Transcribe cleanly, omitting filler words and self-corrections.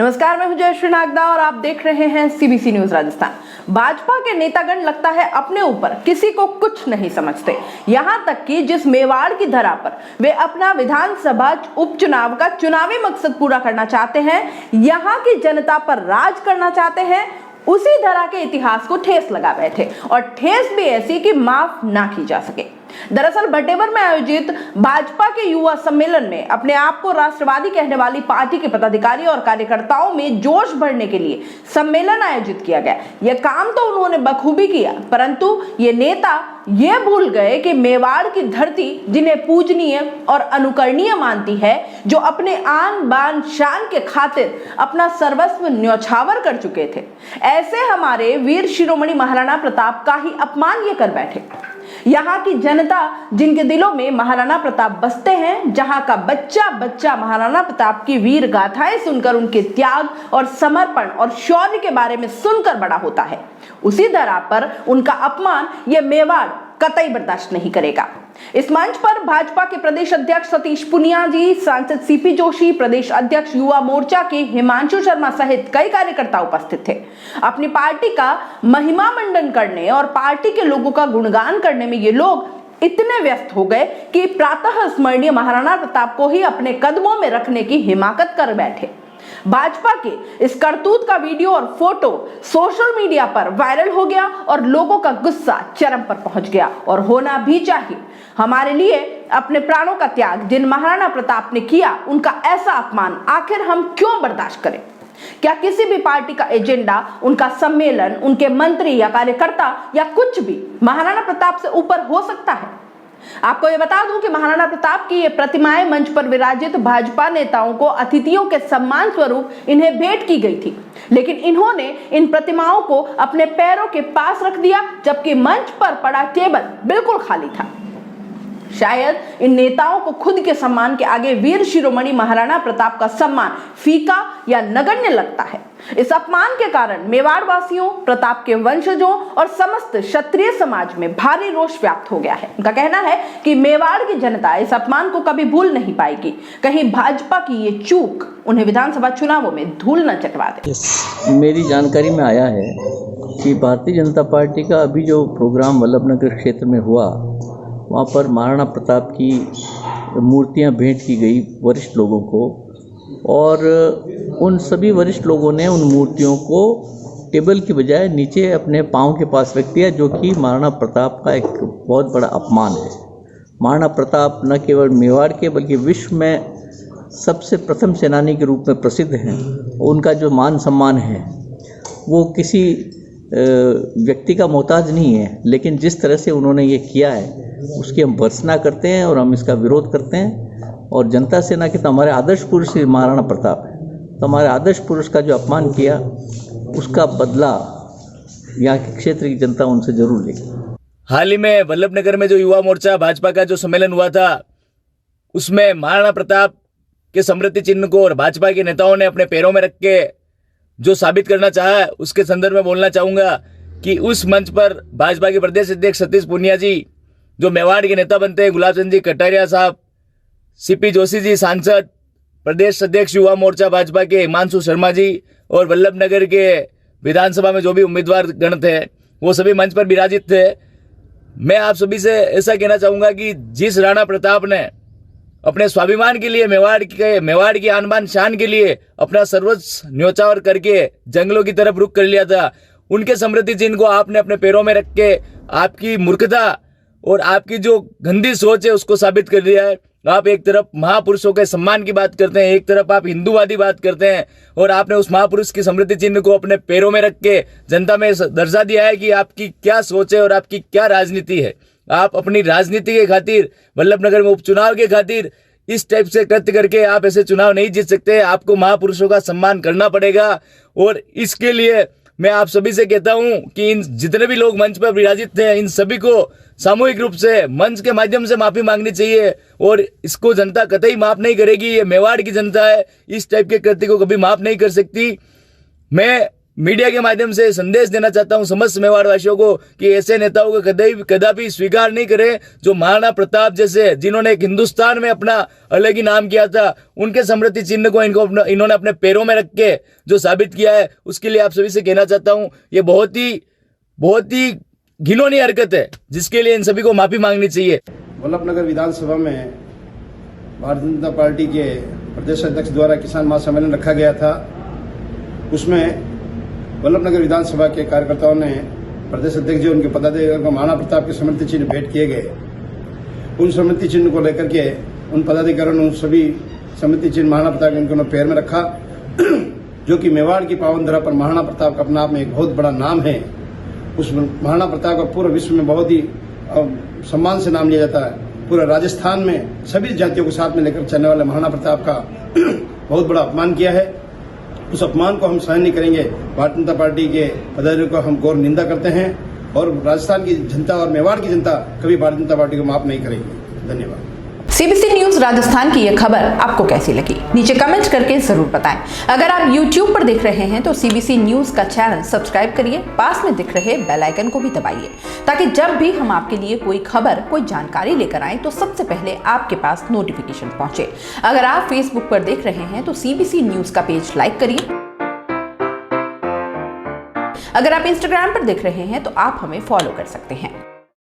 नमस्कार, मैं हूं जयश्री नागदा और आप देख रहे हैं सीबीसी न्यूज राजस्थान। भाजपा के नेतागण लगता है अपने ऊपर किसी को कुछ नहीं समझते। यहां तक कि जिस मेवाड़ की धरा पर वे अपना विधानसभा उपचुनाव का चुनावी मकसद पूरा करना चाहते हैं, यहां की जनता पर राज करना चाहते हैं, उसी धरा के इतिहास को ठेस लगा बैठे, और ठेस भी ऐसी कि माफ ना की जा सके। दरअसल भटेवर में आयोजित भाजपा के युवा सम्मेलन में अपने आप को राष्ट्रवादी कहने वाली पार्टी के पदाधिकारी और कार्यकर्ताओं में जोश भरने के लिए सम्मेलन आयोजित किया गया। यह काम तो उन्होंने बखूबी किया, परंतु ये नेता ये भूल गए कि मेवाड़ की धरती जिन्हें पूजनीय और अनुकरणीय मानती है, जो अपने आन बान शान के खातिर अपना सर्वस्व न्यौछावर कर चुके थे, ऐसे हमारे वीर शिरोमणि महाराणा प्रताप का ही अपमान ये कर बैठे। यहाँ की जनता जिनके दिलों में महाराणा प्रताप बसते हैं, जहाँ का बच्चा बच्चा महाराणा प्रताप की वीर गाथाएं सुनकर उनके त्याग और समर्पण और शौर्य के बारे में सुनकर बड़ा होता है, उसी धरा पर उनका अपमान यह मेवाड़ कतई बर्दाश्त नहीं करेगा। इस मंच पर भाजपा के प्रदेश अध्यक्ष सतीश पुनिया जी, सांसद सीपी जोशी, प्रदेश अध्यक्ष युवा मोर्चा के हिमांशु शर्मा सहित कई कार्यकर्ता उपस्थित थे। अपनी पार्टी का महिमा मंडन करने और पार्टी के लोगों का गुणगान करने में ये लोग इतने व्यस्त हो गए कि प्रातः स्मरणीय महाराणा प्रताप को ही अपने कदमों में रखने की हिमाकत कर बैठे। भाजपा के इस करतूत का वीडियो और फोटो सोशल मीडिया पर वायरल हो गया और लोगों का गुस्सा चरम पर पहुंच गया, और होना भी चाहिए। हमारे लिए अपने प्राणों का त्याग जिन महाराणा प्रताप ने किया, उनका ऐसा अपमान आखिर हम क्यों बर्दाश्त करें? क्या किसी भी पार्टी का एजेंडा, उनका सम्मेलन, उनके मंत्री या कार्यकर्ता या कुछ भी महाराणा प्रताप से ऊपर हो सकता है? आपको ये बता दूं कि महाराणा प्रताप की ये प्रतिमाएं मंच पर विराजित भाजपा नेताओं को अतिथियों के सम्मान स्वरूप इन्हें भेंट की गई थी, लेकिन इन्होंने इन प्रतिमाओं को अपने पैरों के पास रख दिया, जबकि मंच पर पड़ा टेबल बिल्कुल खाली था। शायद इन नेताओं को खुद के सम्मान के आगे वीर शिरोमणि महाराणा प्रताप का सम्मान फीका या नगण्य लगता है। इस अपमान के कारण मेवाड़ वासियों, प्रताप के वंशजों और समस्त क्षत्रिय समाज में भारी रोष व्याप्त हो गया है। उनका कहना है कि मेवाड़ की जनता इस अपमान को कभी भूल नहीं पाएगी। कहीं भाजपा की ये चूक उन्हें विधानसभा चुनावों में धूल न चटवा दे। मेरी जानकारी में आया है कि भारतीय जनता पार्टी का अभी जो प्रोग्राम वल्लभनगर क्षेत्र में हुआ, वहाँ पर महाराणा प्रताप की मूर्तियाँ भेंट की गई वरिष्ठ लोगों को, और उन सभी वरिष्ठ लोगों ने उन मूर्तियों को टेबल की बजाय नीचे अपने पाँव के पास रख दिया, जो कि महाराणा प्रताप का एक बहुत बड़ा अपमान है। महाराणा प्रताप न केवल मेवाड़ के बल्कि विश्व में सबसे प्रथम सेनानी के रूप में प्रसिद्ध हैं। उनका जो मान सम्मान है वो किसी व्यक्ति का मोहताज नहीं है, लेकिन जिस तरह से उन्होंने ये किया है उसकी हम भर्त्सना करते हैं और हम इसका विरोध करते हैं। और जनता सेना के तो हमारे आदर्श पुरुष महाराणा प्रताप है, तो हमारे आदर्श पुरुष का जो अपमान किया उसका बदला यहाँ के क्षेत्र की जनता उनसे जरूर लेगी। हाल ही में वल्लभनगर में जो युवा मोर्चा भाजपा का जो सम्मेलन हुआ था, उसमें महाराणा प्रताप के स्मृति चिन्ह को और भाजपा के नेताओं ने अपने पैरों में रख के जो साबित करना चाहा, उसके संदर्भ में बोलना चाहूंगा कि उस मंच पर भाजपा के प्रदेश अध्यक्ष सतीश पुनिया जी, जो मेवाड़ के नेता बनते हैं, गुलाब चंद जी कटारिया साहब, सीपी जोशी जी सांसद, प्रदेश अध्यक्ष युवा मोर्चा भाजपा के हिमांशु शर्मा जी, और वल्लभनगर के विधानसभा में जो भी उम्मीदवार गण थे वो सभी मंच पर विराजित थे। मैं आप सभी से ऐसा कहना चाहूंगा कि जिस राणा प्रताप ने अपने स्वाभिमान के लिए, मेवाड़ की आन बान शान के लिए अपना सर्वस्व न्यौछावर करके जंगलों की तरफ रुख कर लिया था, उनके स्मृति चिन्ह को आपने अपने पैरों में रख के आपकी मूर्खता और आपकी जो गंदी सोच है उसको साबित कर दिया है। आप एक तरफ महापुरुषों के सम्मान की बात करते हैं, एक तरफ आप हिंदूवादी बात करते हैं, और आपने उस महापुरुष की स्मृति चिन्ह को अपने पैरों में रख के जनता में दर्जा दिया है कि आपकी क्या सोच है और आपकी क्या राजनीति है। आप अपनी राजनीति के खातिर, वल्लभनगर में उपचुनाव के खातिर इस टाइप से कृत्य करके आप ऐसे चुनाव नहीं जीत सकते। आपको महापुरुषों का सम्मान करना पड़ेगा, और इसके लिए मैं आप सभी से कहता हूं कि इन जितने भी लोग मंच पर विराजित थे, इन सभी को सामूहिक रूप से मंच के माध्यम से माफी मांगनी चाहिए, और इसको जनता कतई माफ नहीं करेगी। ये मेवाड़ की जनता है, इस टाइप के कृत्य को कभी माफ नहीं कर सकती। मैं मीडिया के माध्यम से संदेश देना चाहता हूं समस्त मेवाड़ वासियों को कि ऐसे नेताओं को कदापि स्वीकार नहीं करें जो महाराणा प्रताप जैसे, जिन्होंने एक हिंदुस्तान में अपना अलग ही नाम किया था, उनके स्मृति चिन्ह को इन्होंने अपने पैरों में रख के जो साबित किया है, उसके लिए आप सभी से कहना चाहता हूं ये बहुत ही घिनौनी हरकत है, जिसके लिए इन सभी को माफी मांगनी चाहिए। वल्लभनगर विधानसभा में भारतीय जनता पार्टी के प्रदेश अध्यक्ष द्वारा किसान महासम्मेलन रखा गया था। उसमें वल्लभनगर विधानसभा के कार्यकर्ताओं ने प्रदेश अध्यक्ष जी उनके पदाधिकारियों को महाराणा प्रताप के स्मृति चिन्ह भेंट किए गए। उन स्मृति चिन्ह को लेकर के उन पदाधिकारियों ने उन सभी स्मृति चिन्ह महाराणा प्रताप के उनके पैर में रखा, जो कि मेवाड़ की पावन धरा पर महाराणा प्रताप का अपने आप में एक बहुत बड़ा नाम है। उस महाराणा प्रताप का पूरे विश्व में बहुत ही सम्मान से नाम लिया जाता है। पूरे राजस्थान में सभी जातियों को साथ में लेकर चलने वाले महाराणा प्रताप का बहुत बड़ा अपमान किया है। उस अपमान को हम सहन नहीं करेंगे। भारतीय जनता पार्टी के पदाधिकारियों को हम घोर निंदा करते हैं और राजस्थान की जनता और मेवाड़ की जनता कभी भारतीय जनता पार्टी को माफ नहीं करेगी। धन्यवाद। सीबीसी न्यूज राजस्थान की यह खबर आपको कैसी लगी, नीचे कमेंट करके जरूर बताएं। अगर आप YouTube पर देख रहे हैं तो सीबीसी न्यूज का चैनल सब्सक्राइब करिए, पास में दिख रहे बेल आइकन को भी दबाइए, ताकि जब भी हम आपके लिए कोई खबर, कोई जानकारी लेकर आए तो सबसे पहले आपके पास नोटिफिकेशन पहुंचे। अगर आप Facebook पर देख रहे हैं तो सीबीसी न्यूज का पेज लाइक करिए। अगर आप Instagram पर देख रहे हैं तो आप हमें फॉलो कर सकते हैं।